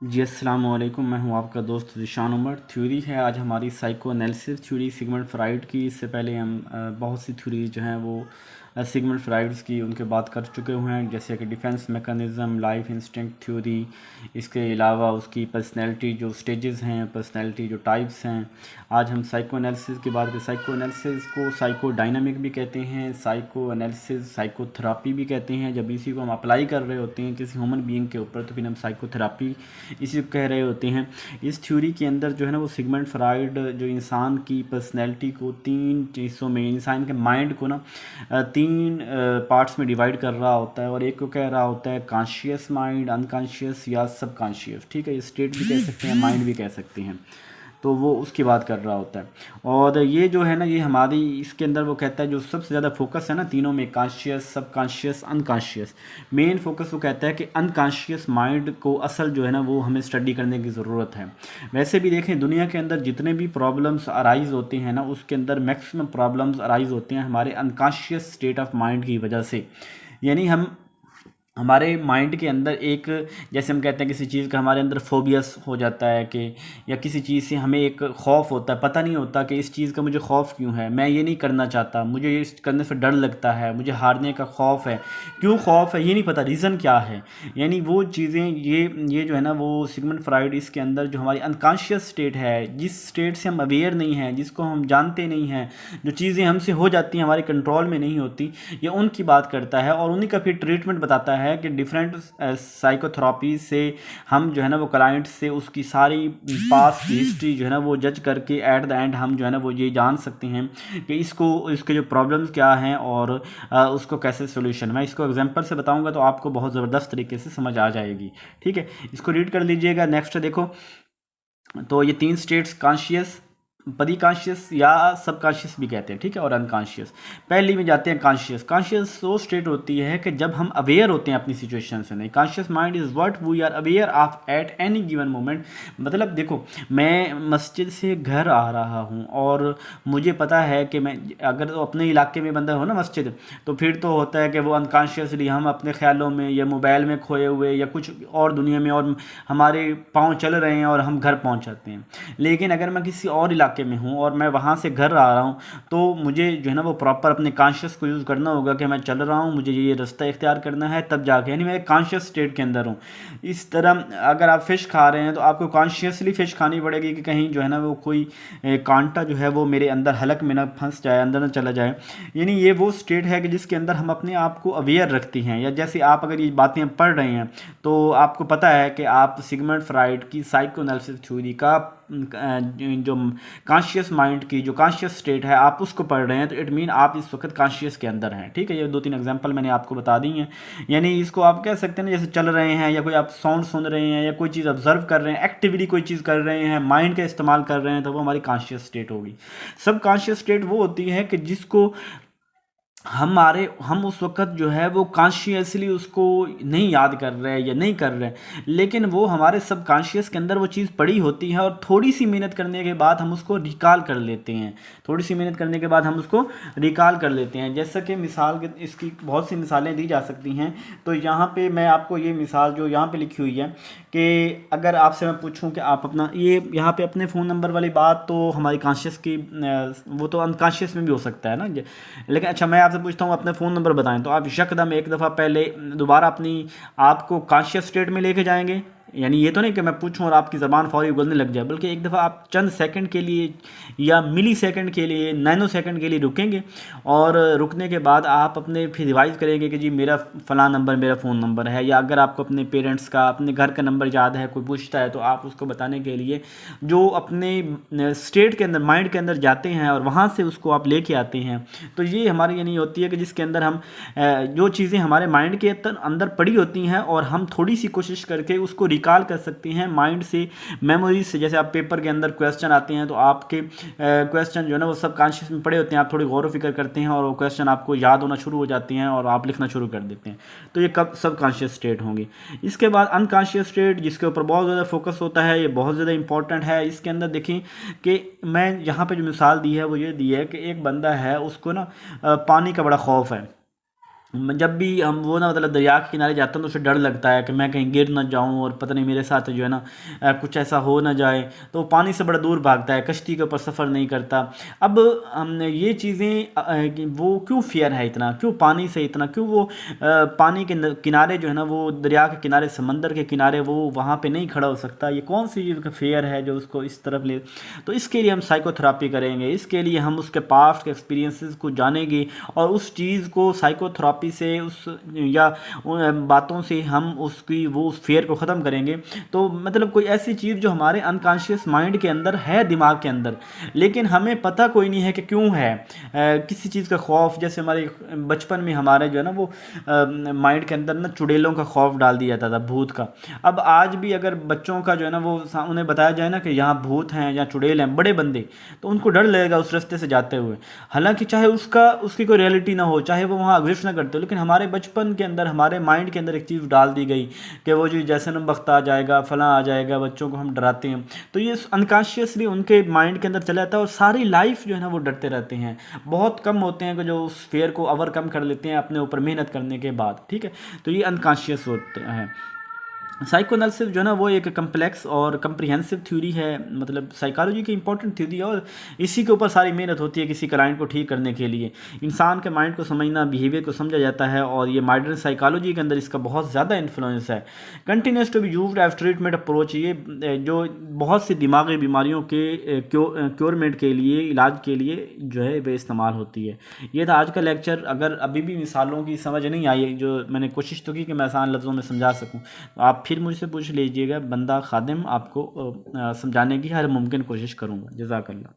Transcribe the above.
जी अस्सलाम वालेकुम। मैं हूं आपका दोस्त ज़ीशान उमर। थ्योरी है आज हमारी psycho analysis theory Sigmund Freud की। इससे पहले हम बहुत सी थ्योरी जो हैं वो सिगमंड फ्राइड्स की उनके बात कर चुके हुए हैं, जैसे कि defence mechanism, life instinct theory. इसके अलावा उसकी पर्सनैलिटी जो स्टेजेस हैं, पर्सनैलिटी जो टाइप्स हैं। आज हम साइको एनालिसिस की बात करें। साइको एनालिसिस को साइको डायनामिक भी कहते हैं, साइको एनालिसिस साइकोथेरापी भी कहते हैं। जब इसी को हम अप्लाई कर रहे होते हैं किसी ह्यूमन बीइंग के ऊपर तो फिर हम साइकोथेरापी इसी को कह रहे होते हैं। इस थ्योरी के अंदर जो है ना वो सिगमंड फ्राइड जो इंसान की पर्सनैलिटी को तीन चीज़ों में, इंसान के माइंड को ना तीन पार्ट्स में डिवाइड कर रहा होता है। और एक को कह रहा होता है कॉन्शियस माइंड, अनकॉन्शियस या सबकॉन्शियस। ठीक है, ये स्टेट भी कह सकते हैं, माइंड भी कह सकते हैं। तो वो उसकी बात कर रहा होता है। और ये जो है ना ये हमारी इसके अंदर वो कहता है जो सबसे ज़्यादा फोकस है ना तीनों में, conscious, subconscious, unconscious. Main focus वो कहता है कि अनकॉन्शियस माइंड को असल जो है ना वो हमें स्टडी करने की ज़रूरत है। वैसे भी देखें दुनिया के अंदर जितने भी प्रॉब्लम्स अराइज होते हैं ना उसके अंदर मैक्सिमम प्रॉब्लम्स अराइज होते हैं हमारे अनकॉन्शियस स्टेट ऑफ माइंड की वजह से। यानी हमारे माइंड के अंदर एक, जैसे हम कहते हैं किसी चीज़ का हमारे अंदर फोबियस हो जाता है कि, या किसी चीज़ से हमें एक खौफ होता है, पता नहीं होता कि इस चीज़ का मुझे खौफ क्यों है, मैं ये नहीं करना चाहता, मुझे ये करने से डर लगता है, मुझे हारने का खौफ है। क्यों खौफ है ये नहीं पता, रीज़न क्या है। यानी वो चीज़ें ये जो है ना वो सिगमंड फ्राइड इसके अंदर जो हमारी अनकॉन्शियस स्टेट है, जिस स्टेट से हम अवेयर नहीं हैं, जिसको हम जानते नहीं हैं, जो चीज़ें हमसे हो जाती हैं हमारे कंट्रोल में नहीं होती, ये उनकी बात करता है। और उन्हीं का फिर ट्रीटमेंट बताता है कि डिफरेंट साइकोथेरापी से हम जो है ना वो क्लाइंट से उसकी सारी पास्ट की हिस्ट्री जो है ना वो जज करके एट द एंड हम जो है ना वो ये जान सकते हैं कि इसके जो प्रॉब्लम्स क्या हैं और उसको कैसे सोल्यूशन। मैं इसको एग्जांपल से बताऊंगा तो आपको बहुत ज़बरदस्त तरीके से समझ आ जाएगी। ठीक है, इसको रीड कर लीजिएगा। नेक्स्ट देखो, तो ये तीन स्टेट्स, कॉन्शियस, परीकॉन्शियस या सबकॉन्शियस भी कहते हैं, ठीक है, और अनकॉन्शियस। पहली में जाते हैं कॉन्शियस। कॉन्शियस वो स्टेट होती है कि जब हम अवेयर होते हैं अपनी सिचुएशन से। नहीं, conscious mind is what we are aware of at any given moment. मतलब देखो, मैं मस्जिद से घर आ रहा हूँ और मुझे पता है कि मैं, अगर तो अपने इलाके में बंदा हो ना मस्जिद, तो फिर तो होता है कि वो अनकॉन्शियसली हम अपने ख्यालों में या मोबाइल में खोए हुए या कुछ और दुनिया में, और हमारे पाँव चल रहे हैं और हम घर पहुँच जाते हैं। लेकिन अगर मैं किसी और इलाके में हूँ और मैं वहाँ से घर आ रहा हूँ तो मुझे जो है ना वो प्रॉपर अपने कॉन्शियस को यूज़ करना होगा कि मैं चल रहा हूँ, मुझे ये रास्ता इख्तियार करना है, तब जाके, यानी मैं कॉन्शियस स्टेट के अंदर हूँ। इस तरह अगर आप फ़िश खा रहे हैं तो आपको कॉन्शियसली फ़िश खानी पड़ेगी कि कहीं जो है ना वो कोई कांटा जो है वो मेरे अंदर हलक में ना फंस जाए, अंदर ना चला जाए। यानी ये वो स्टेट है कि जिसके अंदर हम अपने आप को अवेयर रखती हैं। या जैसे आप अगर ये बातें पढ़ रहे हैं तो आपको पता है कि आप सिगमंड फ्राइड की साइको एनालिसिस थ्योरी का जो कॉन्शियस माइंड की जो कॉन्शियस स्टेट है आप उसको पढ़ रहे हैं, तो इट मीन आप इस वक्त कॉन्शियस के अंदर हैं। ठीक है, ये दो तीन एग्जांपल मैंने आपको बता दी हैं। यानी इसको आप कह सकते हैं ना, जैसे चल रहे हैं या कोई आप साउंड सुन रहे हैं या कोई चीज़ ऑब्जर्व कर रहे हैं, एक्टिवली कोई चीज़ कर रहे हैं, माइंड का इस्तेमाल कर रहे हैं, तो वो हमारी कॉन्शियस स्टेट होगी। सब कॉन्शियस स्टेट वो होती है कि जिसको हम उस वक़्त जो है वो कॉन्शियसली उसको नहीं याद कर रहे हैं या नहीं कर रहे हैं, लेकिन वो हमारे सबकॉन्शियस के अंदर वो चीज़ पड़ी होती है और थोड़ी-सी मेहनत करने के बाद हम उसको रिकॉल कर लेते हैं। थोड़ी-सी मेहनत करने के बाद हम उसको रिकॉल कर लेते हैं। जैसा कि मिसाल के इसकी बहुत सी मिसालें दी जा सकती हैं। तो यहाँ पे मैं आपको ये मिसाल जो यहाँ पे लिखी हुई है कि अगर आपसे मैं पूछूँ कि आप अपना ये यहाँ पे अपने फ़ोन नंबर वाली बात तो हमारी कॉन्शियस की वो तो अनकॉन्शियस में भी हो सकता है ना। लेकिन अच्छा, मैं आपसे पूछता हूँ अपने फ़ोन नंबर बताएं, तो आप यकदम एक दफ़ा पहले दोबारा अपनी आपको कॉन्शियस स्टेट में लेके जाएंगे। यानी ये तो नहीं कि मैं पूछूं और आपकी ज़बान फौरी उगलने लग जाए, बल्कि एक दफ़ा आप चंद सेकंड के लिए या मिली सेकंड के लिए, नैनो सेकंड के लिए रुकेंगे। और रुकने के बाद आप अपने फिर रिवाइज़ करेंगे कि जी मेरा फ़लाँ नंबर मेरा फ़ोन नंबर है। या अगर आपको अपने पेरेंट्स का, अपने घर का नंबर याद है, कोई पूछता है, तो आप उसको बताने के लिए जो अपने स्टेट के अंदर, माइंड के अंदर जाते हैं और वहाँ से उसको आप लेके आते हैं। तो ये हमारी यानी होती है कि जिसके अंदर हम जो चीज़ें हमारे माइंड के अंदर पड़ी होती हैं और हम थोड़ी सी कोशिश करके उसको रिकॉल कर सकते हैं माइंड से, मेमोरीज से। जैसे आप पेपर के अंदर क्वेश्चन आते हैं तो आपके क्वेश्चन जो है ना वो सब कॉन्शियस में पड़े होते हैं, आप थोड़ी गौर व फिक्र करते हैं और वो क्वेश्चन आपको याद होना शुरू हो जाते हैं और आप लिखना शुरू कर देते हैं। तो ये कब सब कॉन्शियस स्टेट होंगी। इसके बाद अनकॉन्शियस स्टेट, जिसके ऊपर बहुत ज़्यादा फोकस होता है, ये बहुत ज़्यादा इंपॉर्टेंट है। इसके अंदर देखें कि मैं यहाँ पे जो मिसाल दी है वो ये दी है कि एक बंदा है, उसको ना पानी का बड़ा खौफ है। जब भी हम वो ना मतलब दरिया के किनारे जाते हैं तो उसे डर लगता है कि मैं कहीं गिर ना जाऊं और पता नहीं मेरे साथ जो है ना कुछ ऐसा हो ना जाए, तो वो पानी से बड़ा दूर भागता है, कश्ती के ऊपर सफ़र नहीं करता। अब हमने ये चीज़ें कि वो क्यों फ़ियर है इतना, क्यों पानी से इतना, क्यों वो पानी के किनारे जो है ना, वो दरिया के किनारे, समंदर के किनारे वो वहाँ पे नहीं खड़ा हो सकता, ये कौन सी चीज़ का फ़ियर है जो उसको इस तरफ ले। तो इसके लिए हम साइकोथेरापी करेंगे, इसके लिए हम उसके पास्ट के एक्सपीरियंसेस को जानेंगे और उस चीज़ को साइकोथेरापी से उस या उन बातों से हम उसकी वो उस फेयर को ख़त्म करेंगे। तो मतलब कोई ऐसी चीज़ जो हमारे अनकॉन्शियस माइंड के अंदर है, दिमाग के अंदर, लेकिन हमें पता कोई नहीं है कि क्यों है। किसी चीज़ का खौफ, जैसे हमारे बचपन में हमारे जो है ना वो माइंड के अंदर ना चुड़ैलों का खौफ डाल दिया जाता था, भूत का। अब आज भी अगर बच्चों का जो है ना वो उन्हें बताया जाए ना कि यहाँ भूत हैं या चुड़ैल हैं, बड़े बंदे, तो उनको डर लगेगा उस रास्ते से जाते हुए। हालांकि चाहे उसकी कोई रियलिटी ना हो, चाहे वो वहाँ एग्जिस्ट ना करते हो, लेकिन हमारे बचपन के अंदर, हमारे माइंड के अंदर एक चीज़ डाल दी गई कि वो जो जैसे न वक्त आ जाएगा, फलां आ जाएगा, बच्चों को हम डराते हैं। तो ये अनकॉन्शियसली उनके माइंड के अंदर चला जाता है और सारी लाइफ जो है ना वो डरते रहते हैं। बहुत कम होते हैं कि जो उस फेयर को ओवरकम कर लेते हैं अपने ऊपर मेहनत करने के बाद, ठीक है। तो ये अनकॉन्शियस होते हैं। साइकोएनालिसिस जो है ना वो एक कम्प्लेक्स और कम्प्रिहेंसिव थ्योरी है, मतलब साइकोलॉजी की इंपॉर्टेंट थ्योरी है, और इसी के ऊपर सारी मेहनत होती है किसी क्लाइंट को ठीक करने के लिए। इंसान के माइंड को समझना, बिहेवियर को समझा जाता है, और ये मॉडर्न साइकोलॉजी के अंदर इसका बहुत ज़्यादा इन्फ्लुएंस है। Continues to be used as treatment approach, ये जो बहुत सी दिमागी बीमारियों के क्योरमेंट के लिए, इलाज के लिए जो है वे इस्तेमाल होती है। ये था आज का लेक्चर। अगर अभी भी मिसालों की समझ नहीं आई, जो मैंने कोशिश तो की कि मैं आसान लफ्ज़ों में समझा सकूँ, तो आप फिर मुझसे पूछ लीजिएगा, बंदा खादिम आपको समझाने की हर मुमकिन कोशिश करूँगा। जज़ाकल्लाह।